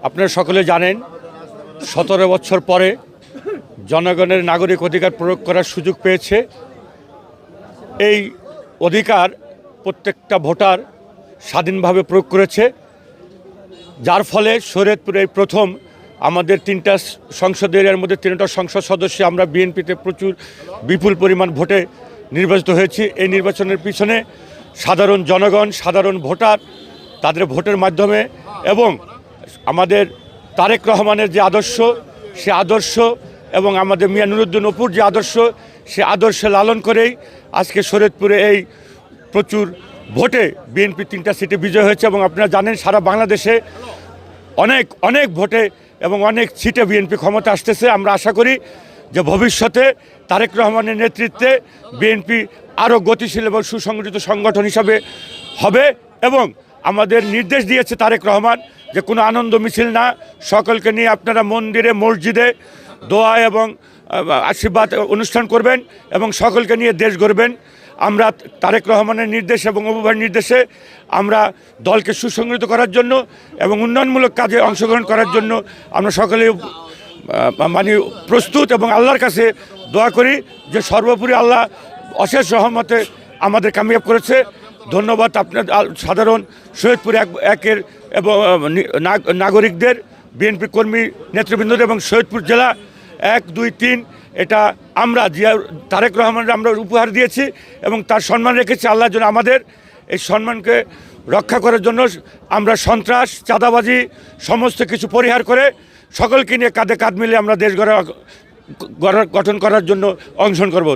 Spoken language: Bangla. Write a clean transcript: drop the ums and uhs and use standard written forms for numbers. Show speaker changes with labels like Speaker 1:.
Speaker 1: আপনারা সকলে জানেন ১৭ বছর পরে জনগণের নাগরিক অধিকার প্রয়োগ করার সুযোগ পেয়েছে। এই অধিকার প্রত্যেকটা ভোটার স্বাধীনভাবে প্রয়োগ করেছে, যার ফলে শরীয়তপুরে প্রথম আমাদের 3টা সংসদের এর মধ্যে 3টা সংসদ সদস্য আমরা বিএনপিতে প্রচুর বিপুল পরিমাণ ভোটে নির্বাচিত হয়েছি। এই নির্বাচনের পিছনে সাধারণ জনগণ, সাধারণ ভোটার তাদের ভোটের মাধ্যমে এবং আমাদের তারেক রহমানের যে আদর্শ, সে আদর্শ এবং আমাদের মিয়া নুরুদ্দিন অপুর যে আদর্শ, সে আদর্শ লালন করেই আজকে শরীয়তপুরে এই প্রচুর ভোটে বিএনপি 3টা সিটে বিজয় হয়েছে। এবং আপনারা জানেন সারা বাংলাদেশে অনেক ভোটে এবং অনেক সিটে বিএনপি ক্ষমতা আসতেছে। আমরা আশা করি যে ভবিষ্যতে তারেক রহমানের নেতৃত্বে বিএনপি আরও গতিশীল এবং সুসংগঠিত সংগঠন হিসাবে হবে। এবং আমাদের নির্দেশ দিয়েছে তারেক রহমান যে কোনো আনন্দ মিছিল না, সকলকে নিয়ে আপনারা মন্দিরে মসজিদে দোয়া এবং আশীর্বাদ অনুষ্ঠান করবেন এবং সকলকে নিয়ে দেশ গড়বেন। আমরা তারেক রহমানের নির্দেশ এবং অপু ভাইয়ের নির্দেশে আমরা দলকে সুসংগঠিত করার জন্য এবং উন্নয়নমূলক কাজে অংশগ্রহণ করার জন্য আমরা সকলে মানে প্রস্তুত এবং আল্লাহর কাছে দোয়া করি যে সর্বোপরি আল্লাহ অশেষ রহমতে আমাদের কামিয়াব করেছে। ধন্যবাদ আপনার সাধারণ শরীয়তপুর একের এবং নাগরিকদের, বিএনপি কর্মী নেতৃবৃন্দদের এবং শরীয়তপুর জেলা 1, 2, 3 এটা আমরা জিয়া তারেক রহমানের আমরা উপহার দিয়েছি এবং তার সম্মান রেখেছি। আল্লাহ যেন আমাদের এই সম্মানকে রক্ষা করার জন্য আমরা সন্ত্রাস, চাঁদাবাজি সমস্ত কিছু পরিহার করে সকলকে নিয়ে কাঁধে কাঁধ মিলে আমরা দেশ গঠন করার জন্য অংশগ্রহণ করব।